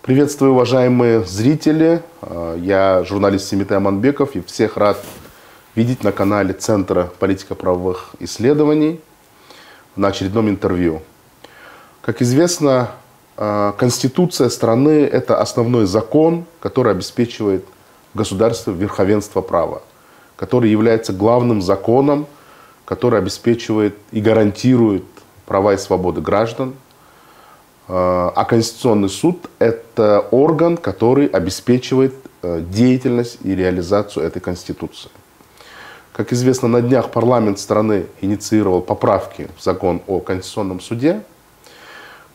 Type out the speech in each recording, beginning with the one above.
Приветствую, уважаемые зрители. Я журналист Семитай Аманбеков и всех рад видеть на канале Центра политико-правовых исследований на очередном интервью. Как известно, Конституция страны – это основной закон, который обеспечивает в государстве верховенство права, который является главным законом, который обеспечивает и гарантирует права и свободы граждан. А Конституционный суд – это орган, который обеспечивает деятельность и реализацию этой Конституции. Как известно, на днях парламент страны инициировал поправки в закон о Конституционном суде,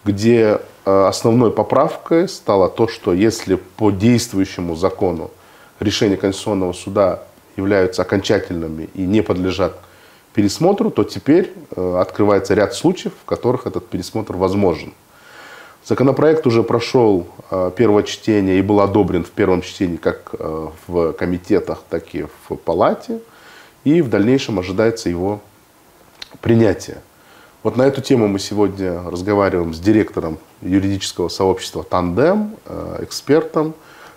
где основной поправкой стало то, что если по действующему закону решения Конституционного суда являются окончательными и не подлежат пересмотру, то теперь открывается ряд случаев, в которых этот пересмотр возможен. Законопроект уже прошел первое чтение и был одобрен в первом чтении как в комитетах, так и в палате. И в дальнейшем ожидается его принятие. Вот на эту тему мы сегодня разговариваем с директором юридического сообщества «Тандем», экспертом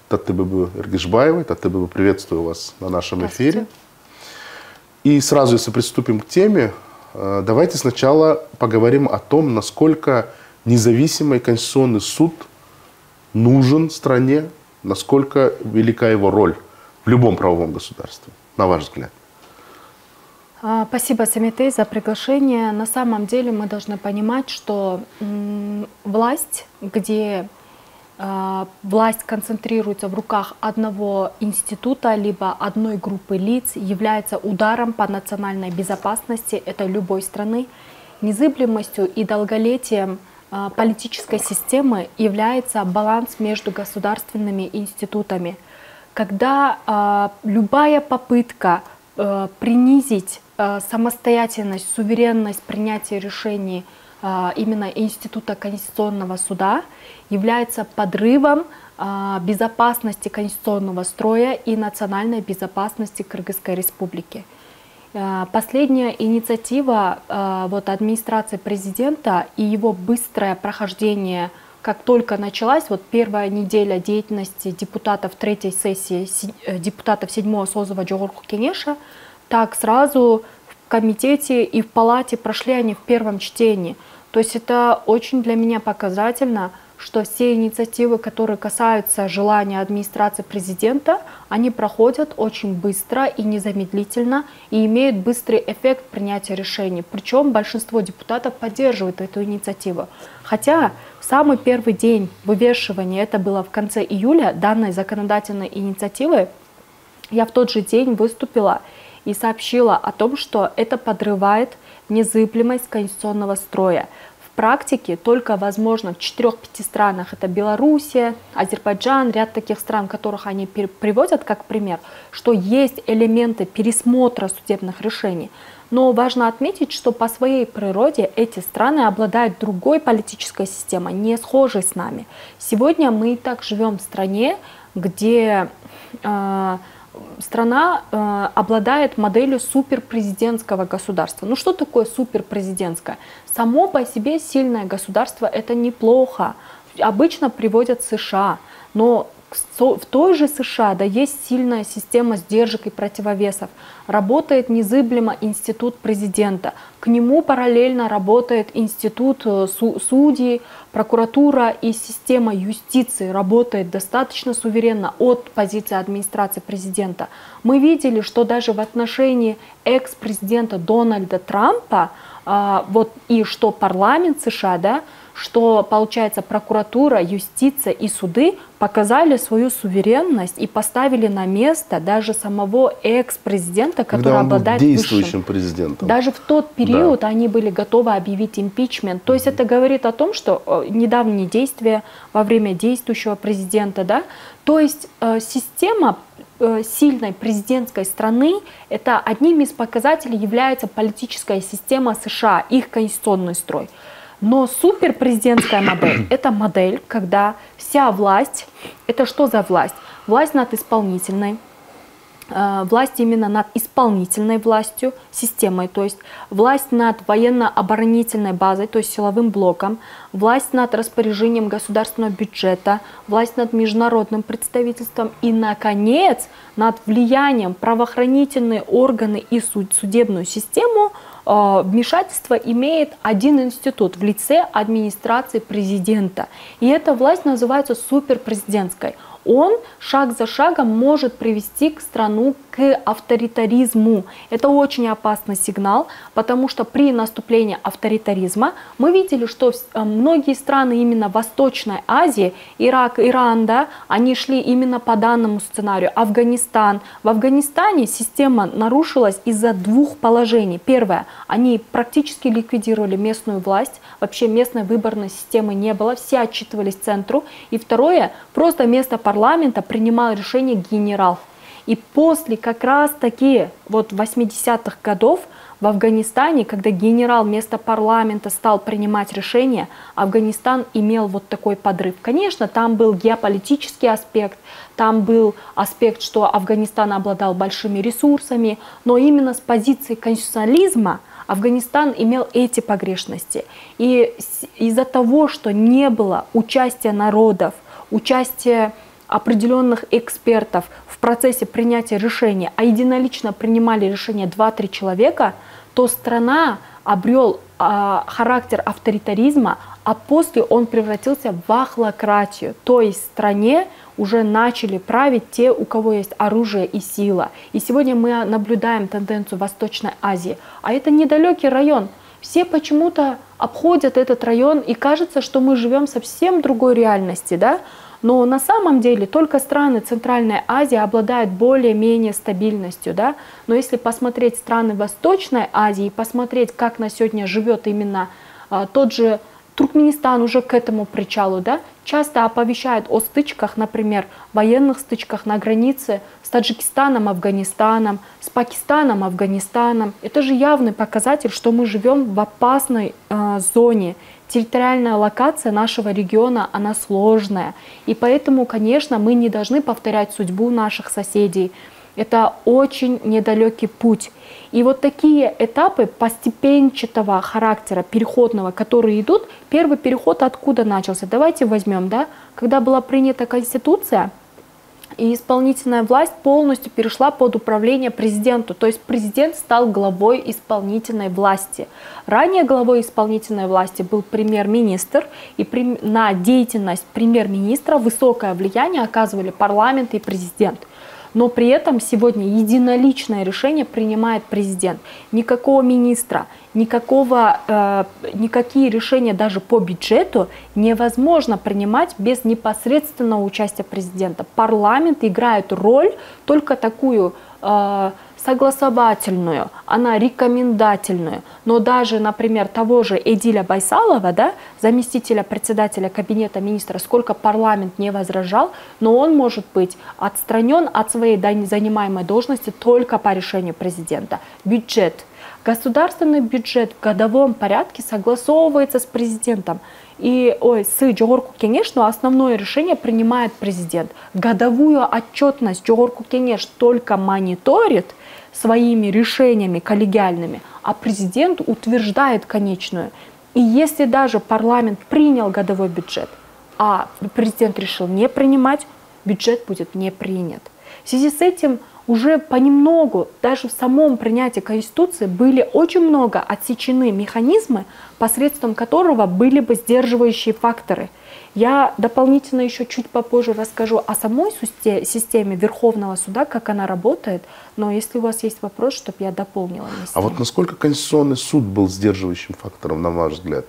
Татыбыбы Эргишбаевой. Татыбыбы, приветствую вас на нашем эфире. И сразу, если приступим к теме, давайте сначала поговорим о том, насколько независимый Конституционный суд нужен стране, насколько велика его роль в любом правовом государстве, на ваш взгляд. Спасибо, Семитай, за приглашение. На самом деле мы должны понимать, что власть, где власть концентрируется в руках одного института, либо одной группы лиц, является ударом по национальной безопасности этой любой страны. Незыблемостью и долголетием политической системы является баланс между государственными институтами. Когда любая попытка принизить самостоятельность, суверенность принятия решений именно Института Конституционного суда является подрывом безопасности конституционного строя и национальной безопасности Кыргызской Республики. Последняя инициатива администрации президента и его быстрое прохождение, как только началась, первая неделя деятельности депутатов третьей сессии, депутатов 7-го созыва Жогорку Кенеша, так сразу в комитете и в палате прошли они в первом чтении. То есть это очень для меня показательно, что все инициативы, которые касаются желания администрации президента, они проходят очень быстро и незамедлительно и имеют быстрый эффект принятия решений. Причем большинство депутатов поддерживает эту инициативу. Хотя в самый первый день вывешивания, это было в конце июля, данной законодательной инициативы, я в тот же день выступила и сообщила о том, что это подрывает незыблемость конституционного строя. В практике только возможно в 4-5 странах, это Белоруссия, Азербайджан, ряд таких стран, которых они приводят как пример, что есть элементы пересмотра судебных решений. Но важно отметить, что по своей природе эти страны обладают другой политической системой, не схожей с нами. Сегодня мы и так живем в стране, где страна обладает моделью суперпрезидентского государства. Ну что такое суперпрезидентское? Само по себе сильное государство – это неплохо. Обычно приводят США, но в той же США есть сильная система сдержек и противовесов. Работает незыблемо институт президента. К нему параллельно работает институт судей, прокуратура и система юстиции работает достаточно суверенно от позиции администрации президента. Мы видели, что даже в отношении экс-президента Дональда Трампа, и что парламент США, что, получается, прокуратура, юстиция и суды показали свою суверенность и поставили на место даже самого экс-президента, который обладает действующим президентом. Даже в тот период они были готовы объявить импичмент. То есть это говорит о том, что недавние действия во время действующего президента, то есть система сильной президентской страны, это одним из показателей является политическая система США, их конституционный строй. Но суперпрезидентская модель – это модель, когда вся власть, это что за власть? Власть над исполнительной, власть именно над исполнительной властью, системой, то есть власть над военно-оборонительной базой, то есть силовым блоком, власть над распоряжением государственного бюджета, власть над международным представительством и, наконец, над влиянием правоохранительные органы и судебную систему. Вмешательство имеет один институт в лице администрации президента. И эта власть называется суперпрезидентской. Он шаг за шагом может привести страну к авторитаризму. Это очень опасный сигнал, потому что при наступлении авторитаризма мы видели, что многие страны именно Восточной Азии, Ирак, Иран, да, они шли именно по данному сценарию. Афганистан. В Афганистане система нарушилась из-за двух положений. Первое, они практически ликвидировали местную власть, вообще местной выборной системы не было, все отчитывались центру. И второе, просто вместо парламента принимал решение генерал. И после как раз таки вот 80-х годов в Афганистане, когда генерал вместо парламента стал принимать решения, Афганистан имел вот такой подрыв. Конечно, там был геополитический аспект, там был аспект, что Афганистан обладал большими ресурсами, но именно с позиции конституционализма Афганистан имел эти погрешности. И из-за того, что не было участия народов, участия определенных экспертов в процессе принятия решения, а единолично принимали решение 2-3 человека, то страна обрел характер авторитаризма, а после он превратился в ахлократию. То есть в стране уже начали править те, у кого есть оружие и сила. И сегодня мы наблюдаем тенденцию в Восточной Азии. А это недалекий район. Все почему-то обходят этот район, и кажется, что мы живем в совсем другой реальности, да? Но на самом деле только страны Центральной Азии обладают более-менее стабильностью. Да? Но если посмотреть страны Восточной Азии и посмотреть, как на сегодня живет именно тот же Туркменистан уже к этому причалу, да, часто оповещают о стычках, например, военных стычках на границе с Таджикистаном, Афганистаном, с Пакистаном, Афганистаном. Это же явный показатель, что мы живем в опасной зоне. Территориальная локация нашего региона, она сложная. И поэтому, конечно, мы не должны повторять судьбу наших соседей. Это очень недалекий путь. И вот такие этапы постепенчатого характера, переходного, которые идут, первый переход откуда начался? Давайте возьмем, да, когда была принята Конституция, и исполнительная власть полностью перешла под управление президенту. То есть президент стал главой исполнительной власти. Ранее главой исполнительной власти был премьер-министр, и на деятельность премьер-министра высокое влияние оказывали парламент и президент. Но при этом сегодня единоличное решение принимает президент. Никакого министра, никакие решения даже по бюджету невозможно принимать без непосредственного участия президента. Парламент играет роль только такую согласовательную, она рекомендательную. Но даже, например, того же Эдиля Байсалова, да, заместителя председателя кабинета министра, сколько парламент не возражал, но он может быть отстранен от своей занимаемой должности только по решению президента. Бюджет. Государственный бюджет в годовом порядке согласовывается с президентом. И с Жогорку Кенеш, но основное решение принимает президент. Годовую отчетность Жогорку Кенеш только мониторит своими решениями коллегиальными, а президент утверждает конечную. И если даже парламент принял годовой бюджет, а президент решил не принимать, бюджет будет не принят. В связи с этим уже понемногу, даже в самом принятии Конституции, были очень много отсечены механизмы, посредством которого были бы сдерживающие факторы. Я дополнительно еще чуть попозже расскажу о самой системе Верховного суда, как она работает, но если у вас есть вопрос, чтобы я дополнила. А вот насколько Конституционный суд был сдерживающим фактором, на ваш взгляд?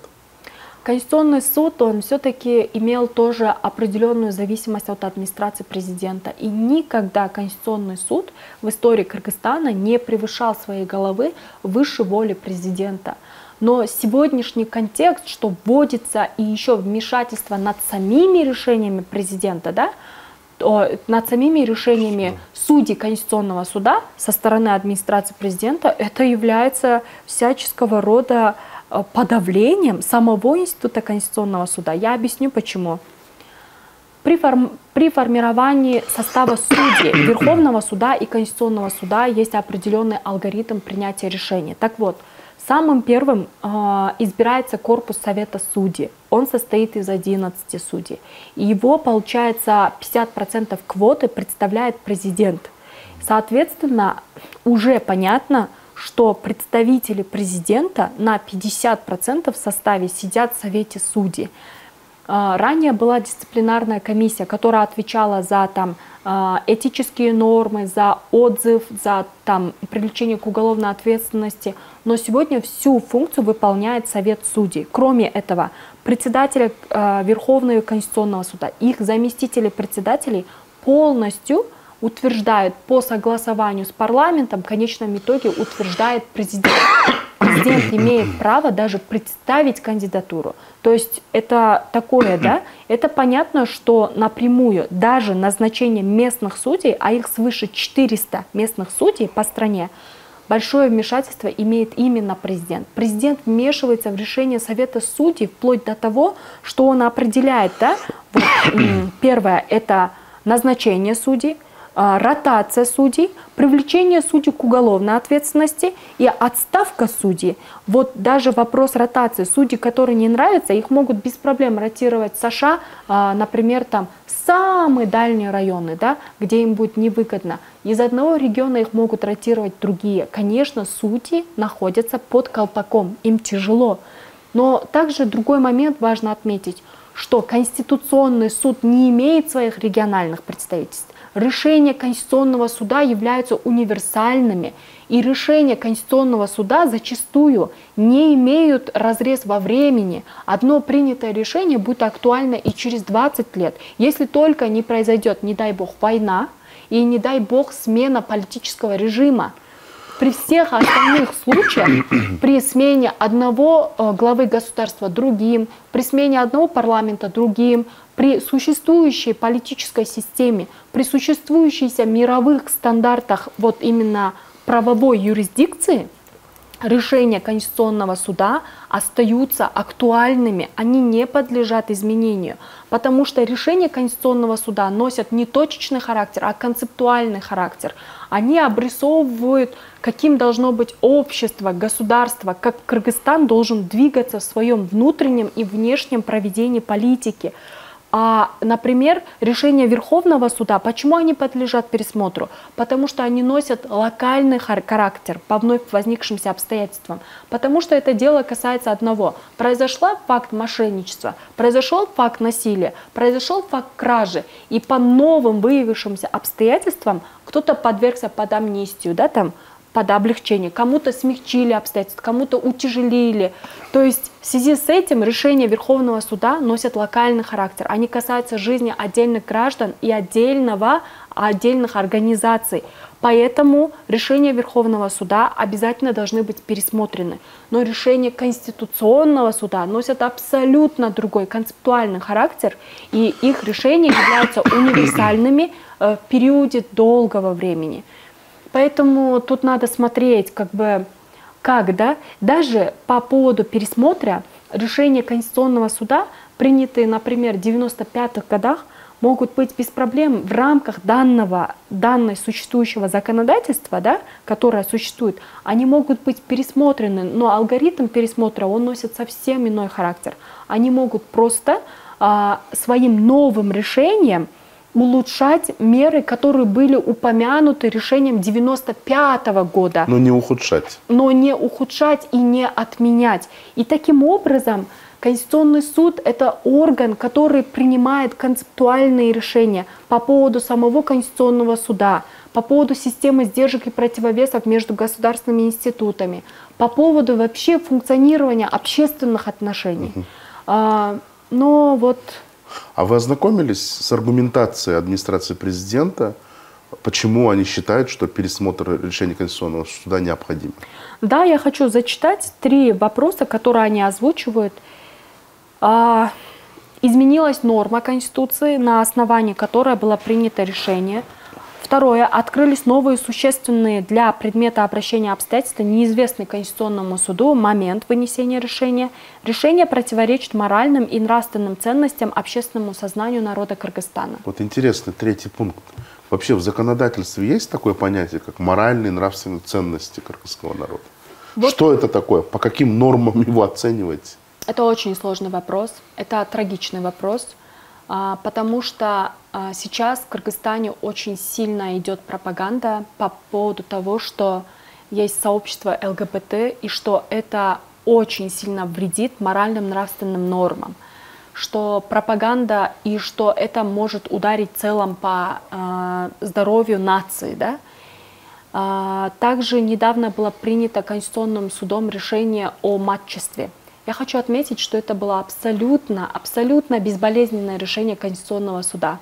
Конституционный суд, он все-таки имел тоже определенную зависимость от администрации президента. И никогда Конституционный суд в истории Кыргызстана не превышал своей головы выше воли президента. Но сегодняшний контекст, что вводится и еще вмешательство над самими решениями президента, да, над самими решениями судей Конституционного суда со стороны администрации президента, это является всяческого рода подавлением самого института Конституционного суда. Я объясню почему. К При формировании состава судей Верховного суда и Конституционного суда есть определенный алгоритм принятия решений. Так вот, самым первым избирается корпус Совета судей. Он состоит из 11 судей. И его, получается, 50% квоты представляет президент. Соответственно, уже понятно, что представители президента на 50% в составе сидят в Совете судей. Ранее была дисциплинарная комиссия, которая отвечала за этические нормы, за отзыв, за привлечение к уголовной ответственности. Но сегодня всю функцию выполняет Совет судей. Кроме этого, председателя Верховного и Конституционного суда, их заместители председателей полностью утверждают по согласованию с парламентом, в конечном итоге утверждает президент. Президент имеет право даже представить кандидатуру. То есть это такое, да? Это понятно, что напрямую даже назначение местных судей, а их свыше 400 местных судей по стране, большое вмешательство имеет именно президент. Президент вмешивается в решение Совета судей вплоть до того, что он определяет, да? Вот, первое – это назначение судей, ротация судей, привлечение судей к уголовной ответственности и отставка судей. Вот даже вопрос ротации. Судей, которые не нравятся, их могут без проблем ротировать в США, например, самые дальние районы, да, где им будет невыгодно. Из одного региона их могут ротировать другие. Конечно, судьи находятся под колпаком, им тяжело. Но также другой момент важно отметить, что Конституционный суд не имеет своих региональных представительств. Решения Конституционного суда являются универсальными, и решения Конституционного суда зачастую не имеют разрез во времени. Одно принятое решение будет актуально и через 20 лет, если только не произойдет, не дай бог, война и не дай бог смена политического режима. При всех остальных случаях, при смене одного главы государства другим, при смене одного парламента другим, при существующей политической системе, при существующихся мировых стандартах вот именно правовой юрисдикции, решения Конституционного суда остаются актуальными, они не подлежат изменению, потому что решения Конституционного суда носят не точечный характер, а концептуальный характер. Они обрисовывают, каким должно быть общество, государство, как Кыргызстан должен двигаться в своем внутреннем и внешнем проведении политики. Например, решения Верховного суда, почему они подлежат пересмотру? Потому что они носят локальный характер по вновь возникшимся обстоятельствам. Потому что это дело касается одного. Произошел факт мошенничества, произошел факт насилия, произошел факт кражи. И по новым выявившимся обстоятельствам кто-то подвергся под амнистию, да, под облегчение, кому-то смягчили обстоятельства, кому-то утяжелили. То есть в связи с этим решения Верховного суда носят локальный характер. Они касаются жизни отдельных граждан и отдельных организаций. Поэтому решения Верховного суда обязательно должны быть пересмотрены. Но решения Конституционного суда носят абсолютно другой концептуальный характер, и их решения являются универсальными в периоде долгого времени. Поэтому тут надо смотреть, даже по поводу пересмотра решения Конституционного суда, принятые, например, в 95-х годах, могут быть без проблем в рамках данной существующего законодательства, да, которое существует, они могут быть пересмотрены, но алгоритм пересмотра, он носит совсем иной характер. Они могут просто своим новым решением улучшать меры, которые были упомянуты решением 95-го года. Но не ухудшать. Но не ухудшать и не отменять. И таким образом Конституционный суд – это орган, который принимает концептуальные решения по поводу самого Конституционного суда, по поводу системы сдержек и противовесов между государственными институтами, по поводу вообще функционирования общественных отношений. Но вот... А вы ознакомились с аргументацией администрации президента, почему они считают, что пересмотр решения Конституционного суда необходим? Да, я хочу зачитать 3 вопроса, которые они озвучивают. Изменилась норма Конституции, на основании которой было принято решение. Второе. Открылись новые существенные для предмета обращения обстоятельства, неизвестные Конституционному суду момент вынесения решения. Решение противоречит моральным и нравственным ценностям, общественному сознанию народа Кыргызстана. Вот интересный третий пункт. Вообще в законодательстве есть такое понятие, как моральные и нравственные ценности кыргызского народа? Вот. Что это такое? По каким нормам его оцениваете? Это очень сложный вопрос. Это трагичный вопрос. Потому что сейчас в Кыргызстане очень сильно идет пропаганда по поводу того, что есть сообщество ЛГБТ и что это очень сильно вредит моральным нравственным нормам, что пропаганда и что это может ударить в целом по здоровью нации. Да? Также недавно было принято Конституционным судом решение о матчестве. Я хочу отметить, что это было абсолютно безболезненное решение Конституционного суда.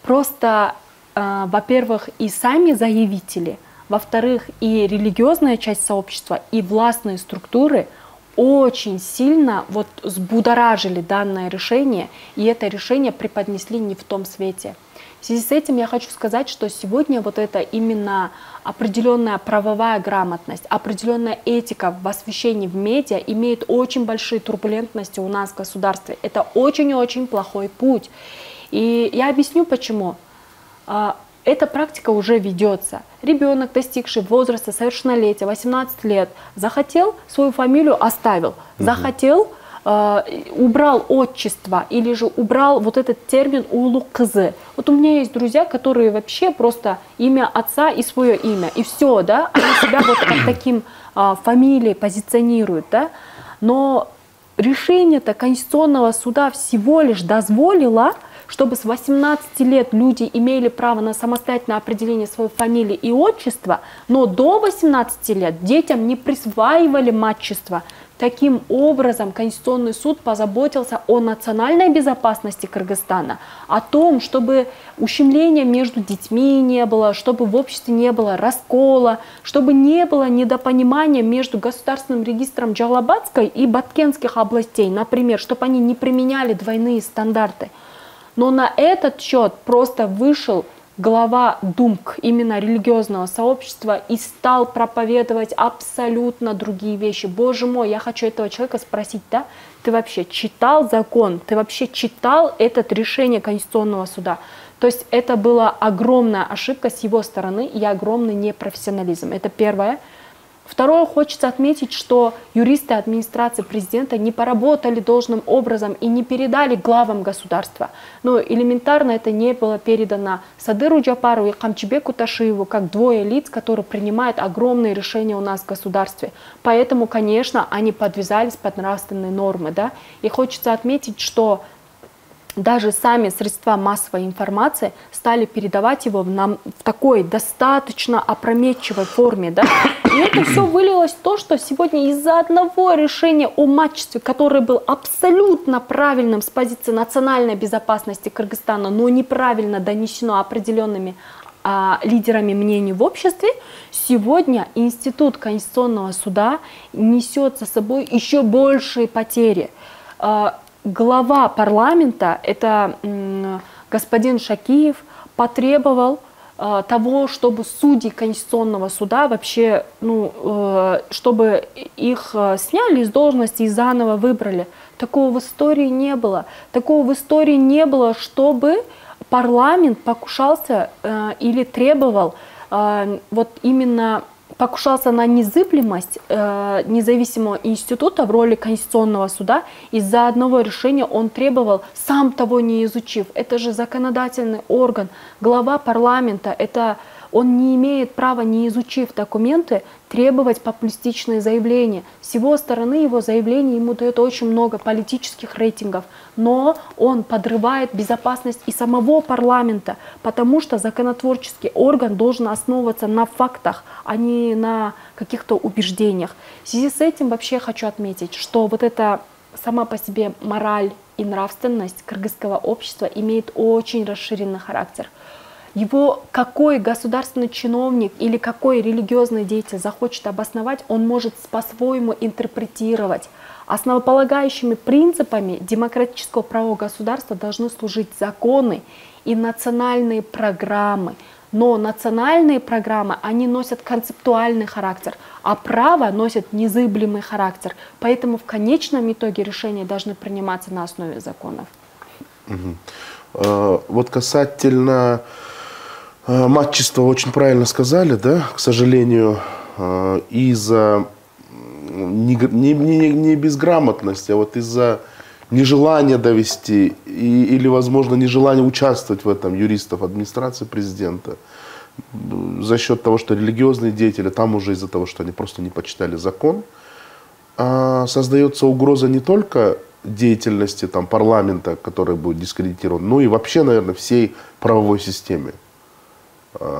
Просто, во-первых, и сами заявители, во-вторых, и религиозная часть сообщества, и властные структуры очень сильно взбудоражили данное решение, и это решение преподнесли не в том свете. В связи с этим я хочу сказать, что сегодня это именно определенная правовая грамотность, определенная этика в освещении в медиа имеет очень большие турбулентности у нас в государстве. Это очень-очень плохой путь. И я объясню почему. Эта практика уже ведется. Ребенок, достигший возраста совершеннолетия, 18 лет, захотел, свою фамилию оставил, захотел, убрал отчество или же убрал этот термин улук кызы. У меня есть друзья, которые вообще просто имя отца и свое имя, и все, да, они себя как таким фамилией позиционируют, да, но решение-то Конституционного суда всего лишь дозволило, чтобы с 18 лет люди имели право на самостоятельное определение своей фамилии и отчества, но до 18 лет детям не присваивали матчество. Таким образом, Конституционный суд позаботился о национальной безопасности Кыргызстана, о том, чтобы ущемления между детьми не было, чтобы в обществе не было раскола, чтобы не было недопонимания между Государственным регистром Джалабадской и Баткенских областей, например, чтобы они не применяли двойные стандарты. Но на этот счет просто вышел глава ДУМК, именно религиозного сообщества, и стал проповедовать абсолютно другие вещи. Боже мой, я хочу этого человека спросить, да? Ты вообще читал закон? Ты вообще читал это решение Конституционного суда? То есть это была огромная ошибка с его стороны и огромный непрофессионализм. Это первое. Второе, хочется отметить, что юристы администрации президента не поработали должным образом и не передали главам государства. Но элементарно это не было передано Садыру Джапарову и Камчибеку Ташиеву как двое лиц, которые принимают огромные решения у нас в государстве. Поэтому, конечно, они подвязались под нравственные нормы. Да? И хочется отметить, что даже сами средства массовой информации стали передавать его в такой достаточно опрометчивой форме. Да? И это все вылилось в то, что сегодня из-за одного решения о матчестве, которое было абсолютно правильным с позиции национальной безопасности Кыргызстана, но неправильно донесено определенными лидерами мнений в обществе, сегодня институт Конституционного суда несет за собой еще большие потери. Глава парламента, это господин Шакиев, потребовал того, чтобы судьи Конституционного суда вообще, чтобы их сняли с должности и заново выбрали. Такого в истории не было. Такого в истории не было, чтобы парламент покушался или требовал именно покушался на незыблемость независимого института в роли Конституционного суда. Из-за одного решения он требовал, сам того не изучив. Это же законодательный орган, глава парламента. Он не имеет права, не изучив документы, требовать популистичные заявления. С его стороны его заявление ему дает очень много политических рейтингов, но он подрывает безопасность и самого парламента, потому что законотворческий орган должен основываться на фактах, а не на каких-то убеждениях. В связи с этим вообще хочу отметить, что эта сама по себе мораль и нравственность кыргызского общества имеет очень расширенный характер. Его какой государственный чиновник или какой религиозный деятель захочет обосновать, он может по-своему интерпретировать. Основополагающими принципами демократического правового государства должны служить законы и национальные программы. Но национальные программы, они носят концептуальный характер, а право носит незыблемый характер. Поэтому в конечном итоге решения должны приниматься на основе законов. Вот касательно матчества, очень правильно сказали, да, к сожалению, из-за не безграмотности, а вот из-за нежелания довести или, возможно, нежелания участвовать в этом юристов администрации президента, за счет того, что религиозные деятели, там уже из-за того, что они просто не почитали закон, создается угроза не только деятельности там, парламента, который будет дискредитирован, но и вообще, наверное, всей правовой системе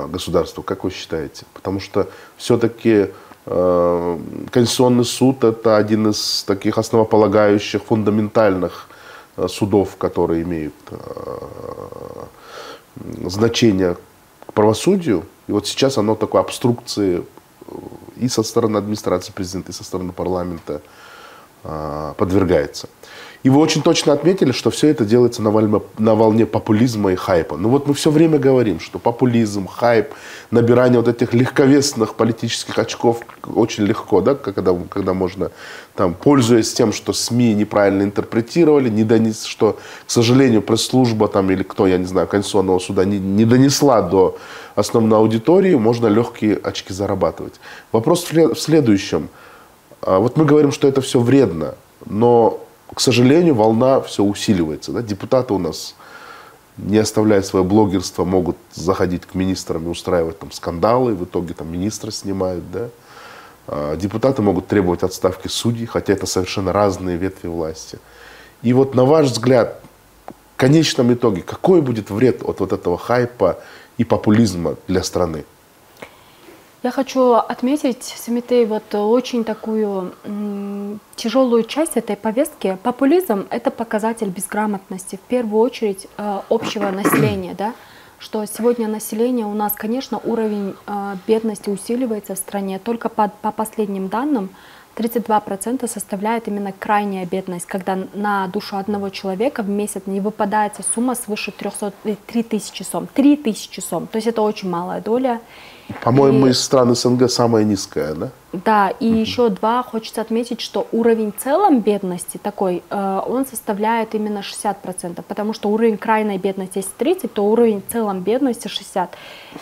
государства. Как вы считаете? Потому что все-таки Конституционный суд – это один из таких основополагающих, фундаментальных судов, которые имеют значение к правосудию. И вот сейчас оно такой обструкции и со стороны администрации президента, и со стороны парламента подвергается. И вы очень точно отметили, что все это делается на волне популизма и хайпа. Ну вот мы все время говорим, что популизм, хайп, набирание вот этих легковесных политических очков очень легко, да, когда можно, там, пользуясь тем, что СМИ неправильно интерпретировали, что, к сожалению, пресс-служба там, или кто, я не знаю, Конституционного суда не донесла до основной аудитории, можно легкие очки зарабатывать. Вопрос в следующем. Вот мы говорим, что это все вредно, но, к сожалению, волна все усиливается. Да? Депутаты у нас, не оставляя свое блогерство, могут заходить к министрам и устраивать там скандалы, и в итоге там министра снимают. Да? Депутаты могут требовать отставки судей, хотя это совершенно разные ветви власти. И вот на ваш взгляд, в конечном итоге, какой будет вред от вот этого хайпа и популизма для страны? Я хочу отметить, Семетей, вот очень такую тяжелую часть этой повестки. Популизм – это показатель безграмотности, в первую очередь, общего населения. Да? Что сегодня население у нас, конечно, уровень бедности усиливается в стране. Только по последним данным 32% составляет именно крайняя бедность, когда на душу одного человека в месяц не выпадает сумма свыше 3000 сом. 3000 сом, то есть это очень малая доля. По-моему, из стран СНГ самая низкая, да? Да, и еще хочется отметить, что уровень в целом бедности такой, он составляет именно 60%, потому что уровень крайней бедности есть 30%, то уровень в целом бедности 60%.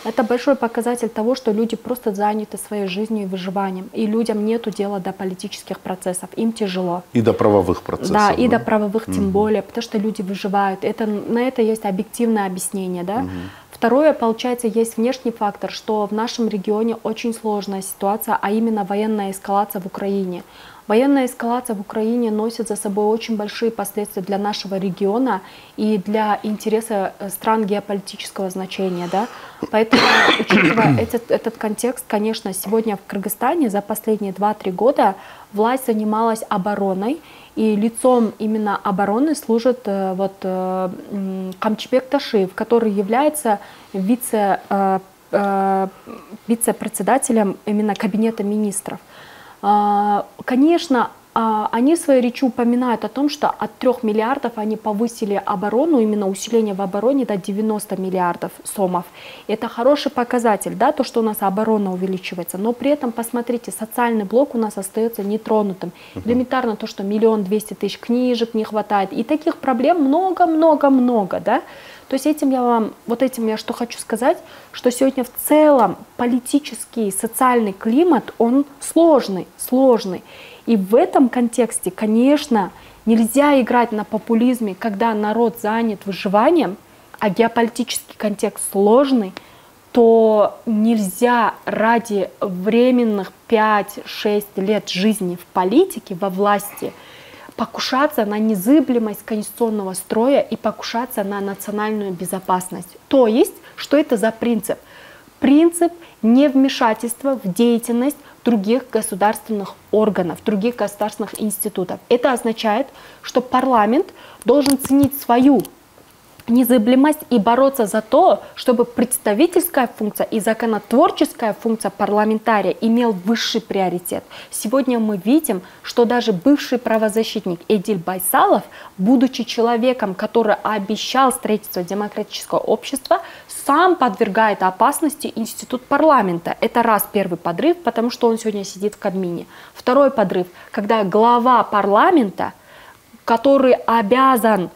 Это большой показатель того, что люди просто заняты своей жизнью и выживанием, и людям нету дела до политических процессов, им тяжело. И до правовых процессов. Да, и до правовых тем более, потому что люди выживают. На это есть объективное объяснение, да? Второе, получается, есть внешний фактор, что в нашем регионе очень сложная ситуация, а именно военная эскалация в Украине. Военная эскалация в Украине носит за собой очень большие последствия для нашего региона и для интереса стран геополитического значения. Да? Поэтому, учитывая этот контекст, конечно, сегодня в Кыргызстане за последние 2-3 года власть занималась обороной, и лицом именно обороны служит Камчыбек Ташиев, который является вице-председателем именно Кабинета министров. Конечно, они в своей речи упоминают о том, что от 3 миллиардов они повысили оборону, именно усиление в обороне до 90 миллиардов сомов. Это хороший показатель, да, то, что у нас оборона увеличивается. Но при этом, посмотрите, социальный блок у нас остается нетронутым. Элементарно то, что 1 200 000 книжек не хватает. И таких проблем много-много-много, да. То есть этим я что хочу сказать, что сегодня в целом политический, социальный климат, он сложный. И в этом контексте, конечно, нельзя играть на популизме, когда народ занят выживанием, а геополитический контекст сложный, то нельзя ради временных 5-6 лет жизни в политике, во власти, покушаться на незыблемость конституционного строя и покушаться на национальную безопасность. То есть, что это за принцип? Принцип невмешательства в деятельность других государственных органов, других государственных институтов. Это означает, что парламент должен ценить свою незыблемость и бороться за то, чтобы представительская функция и законотворческая функция парламентария имел высший приоритет. Сегодня мы видим, что даже бывший правозащитник Эдиль Байсалов, будучи человеком, который обещал строительство демократического общества, сам подвергает опасности институт парламента. Это раз первый подрыв, потому что он сегодня сидит в Кабмине. Второй подрыв, когда глава парламента, который обязан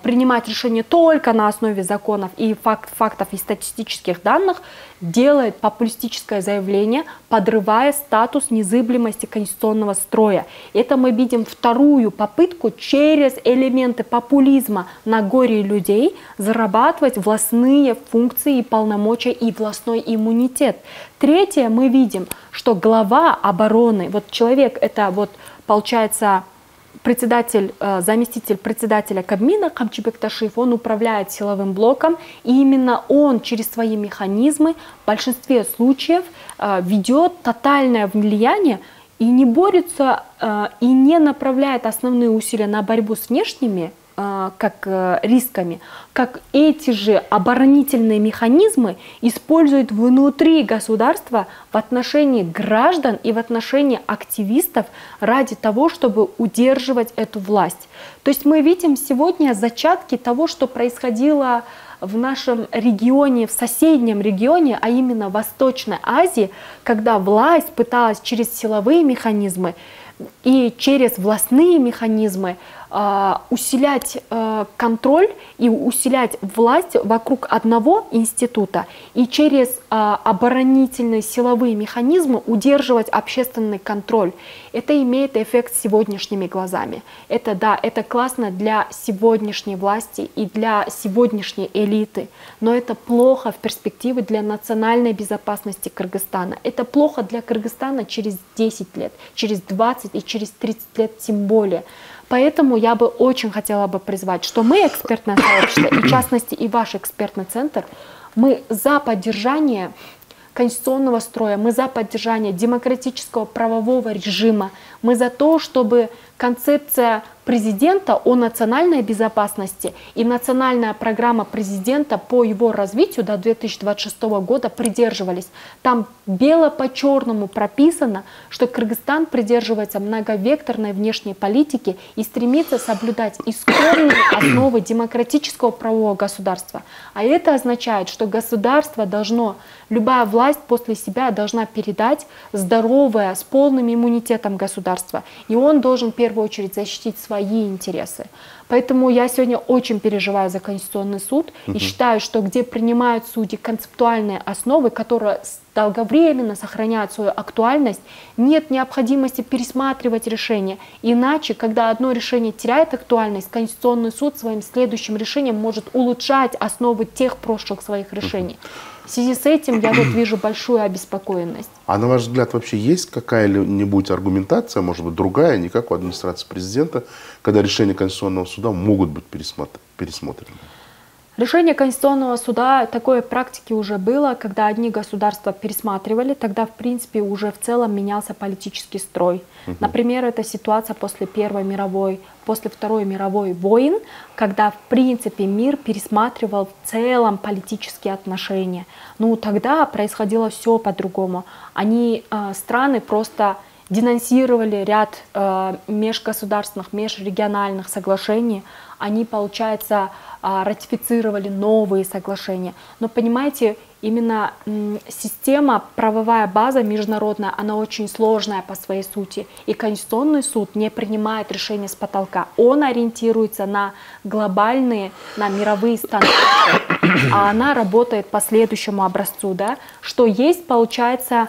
принимать решения только на основе законов и фактов и статистических данных, делает популистическое заявление, подрывая статус незыблемости конституционного строя. Это мы видим вторую попытку через элементы популизма на горе людей зарабатывать властные функции и полномочия и властной иммунитет. Третье, мы видим, что глава обороны, вот человек, это вот получается заместитель председателя Кабмина Камчибек Ташиев, он управляет силовым блоком, и именно он через свои механизмы в большинстве случаев ведет тотальное влияние и не борется и не направляет основные усилия на борьбу с внешними рисками, как эти же оборонительные механизмы используют внутри государства в отношении граждан и в отношении активистов ради того, чтобы удерживать эту власть. То есть мы видим сегодня зачатки того, что происходило в нашем регионе, в соседнем регионе, а именно Восточной Азии, когда власть пыталась через силовые механизмы и через властные механизмы усилять контроль и усилять власть вокруг одного института и через оборонительные силовые механизмы удерживать общественный контроль. Это имеет эффект сегодняшними глазами. Это да, это классно для сегодняшней власти и для сегодняшней элиты, но это плохо в перспективе для национальной безопасности Кыргызстана. Это плохо для Кыргызстана через 10 лет, через 20 и через 30 лет тем более. Поэтому я бы очень хотела бы призвать, что мы, экспертное сообщество, и в частности и ваш экспертный центр, мы за поддержание конституционного строя, мы за поддержание демократического правового режима, мы за то, чтобы концепция президента о национальной безопасности и национальная программа президента по его развитию до 2026 года придерживались. Там бело по черному прописано, что Кыргызстан придерживается многовекторной внешней политики и стремится соблюдать исконные основы демократического правового государства. А это означает, что государство должно, любая власть после себя должна передать здоровое, с полным иммунитетом государства. И он должен в первую очередь защитить свои интересы. Поэтому я сегодня очень переживаю за Конституционный суд и считаю, что где принимают судьи концептуальные основы, которые долговременно сохраняют свою актуальность, нет необходимости пересматривать решение. Иначе, когда одно решение теряет актуальность, Конституционный суд своим следующим решением может улучшать основы тех прошлых своих решений. В связи с этим я вот вижу большую обеспокоенность. А на ваш взгляд, вообще есть какая-нибудь аргументация, может быть, другая, не как у администрации президента, когда решения Конституционного суда могут быть пересмотрены? Решение Конституционного суда, такой практики уже было, когда одни государства пересматривали, тогда в принципе уже в целом менялся политический строй. Например, это ситуация после Первой мировой, после Второй мировой войн, когда в принципе мир пересматривал в целом политические отношения. Ну тогда происходило все по-другому. Страны просто денонсировали ряд межгосударственных, межрегиональных соглашений, они, получается, ратифицировали новые соглашения. Но понимаете, именно система, правовая база международная, она очень сложная по своей сути. И Конституционный суд не принимает решения с потолка. Он ориентируется на глобальные, на мировые стандарты. А она работает по следующему образцу, да, что есть, получается,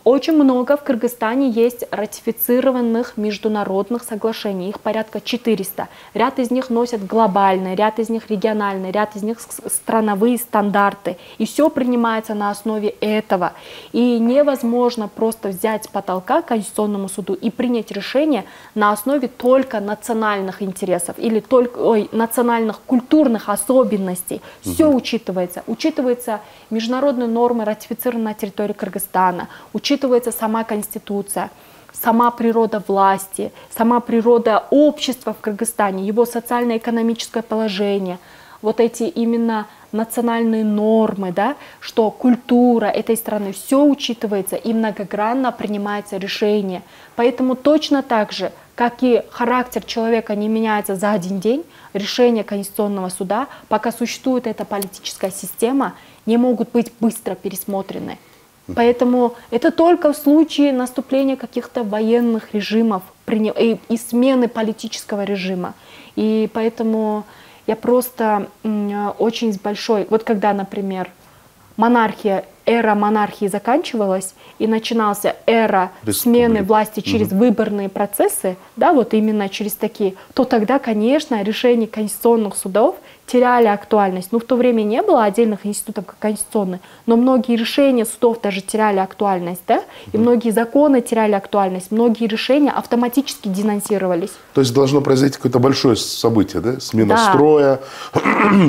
очень много в Кыргызстане есть ратифицированных международных соглашений, их порядка 400. Ряд из них носят глобальные, ряд из них региональные, ряд из них страновые стандарты. И все принимается на основе этого. И невозможно просто взять с потолка Конституционному суду и принять решение на основе только национальных интересов или только национальных культурных особенностей. Все учитывается. Учитываются международные нормы, ратифицированные на территории Кыргызстана. Учитывается сама Конституция, сама природа власти, сама природа общества в Кыргызстане, его социально-экономическое положение, вот эти именно национальные нормы, да, что культура этой страны, все учитывается и многогранно принимается решение. Поэтому точно так же, как и характер человека не меняется за один день, решения Конституционного суда, пока существует эта политическая система, не могут быть быстро пересмотрены. Поэтому это только в случае наступления каких-то военных режимов и смены политического режима. И поэтому я просто очень большой... Вот когда, например, эра монархии заканчивалась и начинался эра смены власти через выборные процессы, да, вот именно через такие, то тогда, конечно, решения конституционных судов теряли актуальность. Ну, в то время не было отдельных институтов, как конституционные, но многие решения судов даже теряли актуальность, да, и многие законы теряли актуальность, многие решения автоматически денонсировались. То есть должно произойти какое-то большое событие, да? Смена строя,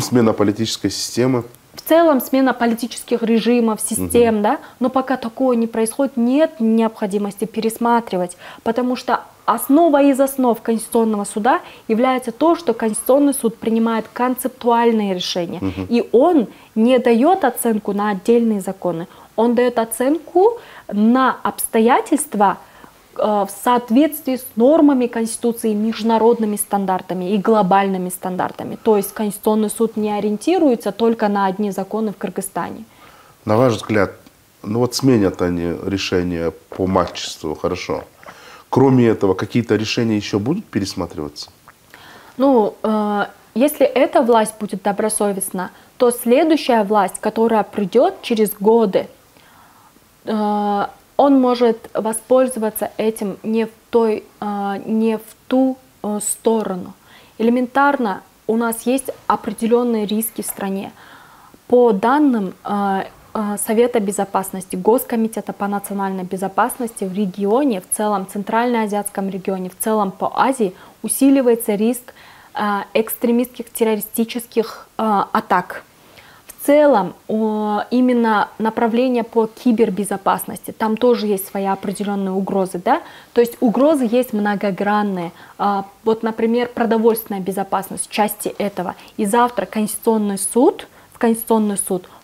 смена политической системы. В целом смена политических режимов, систем, да, но пока такого не происходит, нет необходимости пересматривать, потому что основа из основ Конституционного суда является то, что Конституционный суд принимает концептуальные решения, и он не дает оценку на отдельные законы, он дает оценку на обстоятельства, в соответствии с нормами Конституции, международными стандартами и глобальными стандартами. То есть Конституционный суд не ориентируется только на одни законы в Кыргызстане. На ваш взгляд, ну вот сменят они решения по матчеству, хорошо. Кроме этого, какие-то решения еще будут пересматриваться? Ну, если эта власть будет добросовестна, то следующая власть, которая придет через годы, он может воспользоваться этим не в ту сторону. Элементарно у нас есть определенные риски в стране. По данным Совета Безопасности, Госкомитета по национальной безопасности в регионе, в целом Центральноазиатском регионе, в целом по Азии усиливается риск экстремистских террористических атак. В целом, именно направление по кибербезопасности, там тоже есть свои определенные угрозы, да? То есть угрозы есть многогранные. Вот, например, продовольственная безопасность, части этого. И завтра Конституционный суд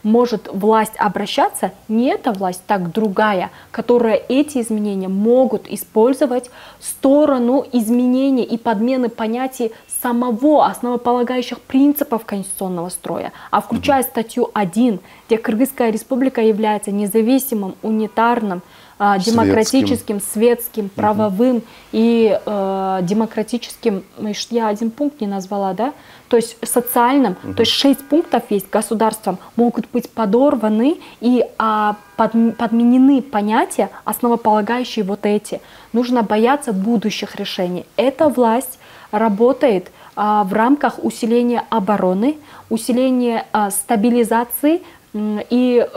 может власть обращаться, не эта власть, так другая, которая эти изменения могут использовать в сторону изменения и подмены понятий самого основополагающих принципов конституционного строя, а включая статью 1, где Кыргызская республика является независимым, унитарным, демократическим, светским, правовым и демократическим, я один пункт не назвала, да, то есть социальным, то есть 6 пунктов есть государством, могут быть подорваны и подменены понятия, основополагающие вот эти. Нужно бояться будущих решений. Эта власть работает в рамках усиления обороны, усиления стабилизации и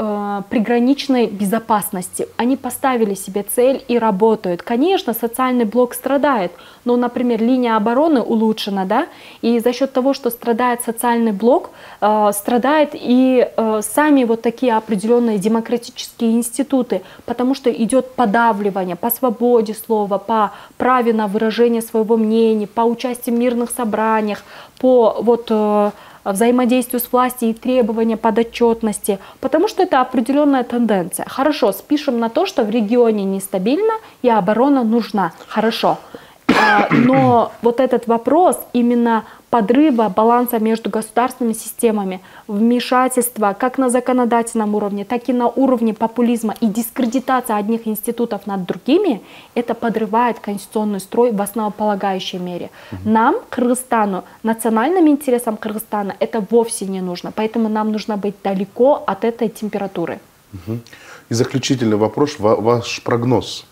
приграничной безопасности. Они поставили себе цель и работают. Конечно, социальный блок страдает, но, например, линия обороны улучшена, да, и за счет того, что страдает социальный блок, страдают и сами вот такие определенные демократические институты, потому что идет подавливание по свободе слова, по праве на выражение своего мнения, по участию в мирных собраниях, по вот взаимодействию с властью и требования подотчетности, потому что это определенная тенденция. Хорошо, спишем на то, что в регионе нестабильно и оборона нужна. Хорошо. Но вот этот вопрос именно подрыва баланса между государственными системами, вмешательства как на законодательном уровне, так и на уровне популизма и дискредитация одних институтов над другими, это подрывает конституционный строй в основополагающей мере. Нам, Кыргызстану, национальным интересам Кыргызстана это вовсе не нужно, поэтому нам нужно быть далеко от этой температуры. И заключительный вопрос, ваш прогноз.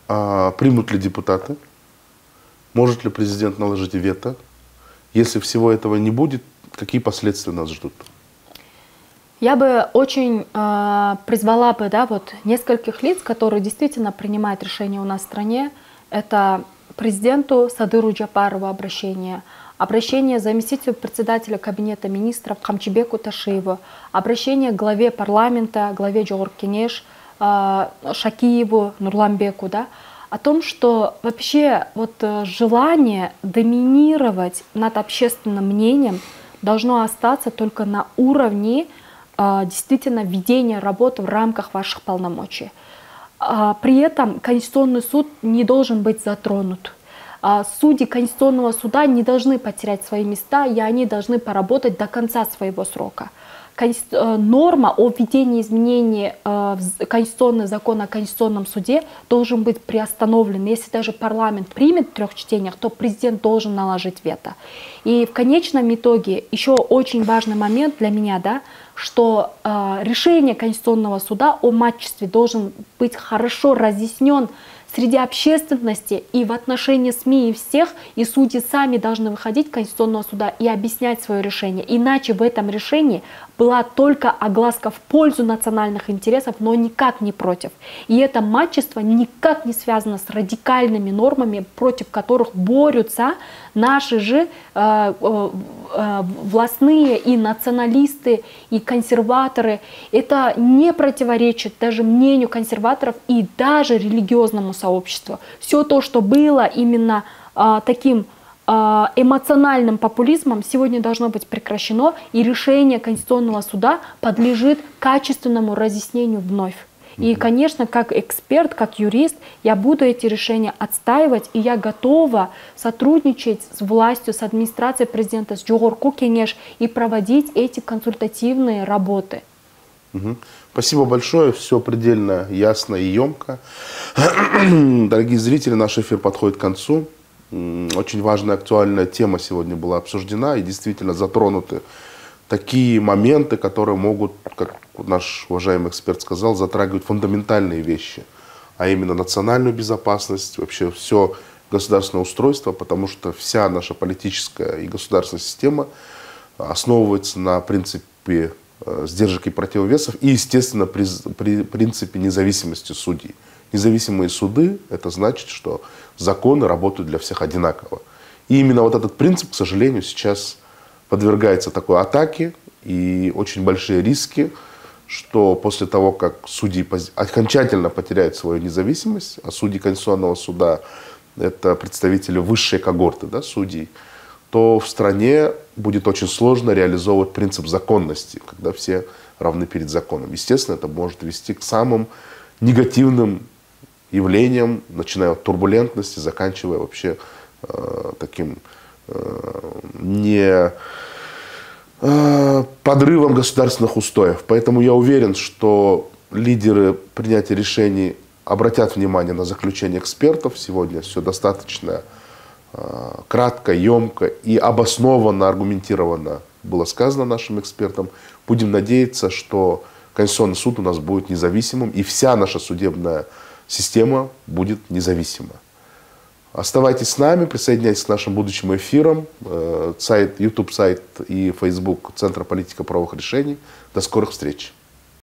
Примут ли депутаты? Может ли президент наложить вето? Если всего этого не будет, какие последствия нас ждут? Я бы очень призвала бы, да, вот нескольких лиц, которые действительно принимают решения у нас в стране. Это президенту Садыру Джапарову обращение заместителю председателя Кабинета министров Камчибеку Ташиеву, обращение главе парламента, главе Джогоркенеш Шакиеву Нурланбеку, да, о том, что вообще вот желание доминировать над общественным мнением, должно остаться только на уровне действительно ведения работы в рамках ваших полномочий. При этом Конституционный суд не должен быть затронут. Судьи Конституционного суда не должны потерять свои места, и они должны поработать до конца своего срока. Норма о введении изменений в Конституционный закон о Конституционном суде должен быть приостановлен. Если даже парламент примет в 3 чтениях, то президент должен наложить вето. И в конечном итоге еще очень важный момент для меня, да, что решение Конституционного суда о матчестве должен быть хорошо разъяснен среди общественности и в отношении СМИ и всех, и судьи сами должны выходить из Конституционного суда и объяснять свое решение. Иначе в этом решении была только огласка в пользу национальных интересов, но никак не против. И это матчество никак не связано с радикальными нормами, против которых борются наши же властные и националисты, и консерваторы. Это не противоречит даже мнению консерваторов и даже религиозному сообществу. Все то, что было именно таким эмоциональным популизмом, сегодня должно быть прекращено, и решение Конституционного суда подлежит качественному разъяснению вновь. И, конечно, как эксперт, как юрист, я буду эти решения отстаивать, и я готова сотрудничать с властью, с администрацией президента, с Жогорку Кенеш и проводить эти консультативные работы. Спасибо большое, все предельно ясно и емко. Дорогие зрители, наш эфир подходит к концу. Очень важная, актуальная тема сегодня была обсуждена, и действительно затронуты такие моменты, которые могут, как наш уважаемый эксперт сказал, затрагивать фундаментальные вещи, а именно национальную безопасность, вообще все государственное устройство, потому что вся наша политическая и государственная система основывается на принципе сдержек и противовесов и, естественно, при принципе независимости судей. Независимые суды – это значит, что законы работают для всех одинаково. И именно вот этот принцип, к сожалению, сейчас подвергается такой атаке, и очень большие риски, что после того, как судьи окончательно потеряют свою независимость, а судьи Конституционного суда – это представители высшей когорты, да, судей, то в стране будет очень сложно реализовывать принцип законности, когда все равны перед законом. Естественно, это может вести к самым негативным явлениям, начиная от турбулентности, заканчивая вообще таким подрывом государственных устоев. Поэтому я уверен, что лидеры принятия решений обратят внимание на заключение экспертов. Сегодня все достаточно кратко, емко и обоснованно, аргументированно было сказано нашим экспертам. Будем надеяться, что Конституционный суд у нас будет независимым, и вся наша судебная система будет независима. Оставайтесь с нами, присоединяйтесь к нашим будущим эфирам. YouTube сайт и Facebook Центра политико-правовых решений. До скорых встреч!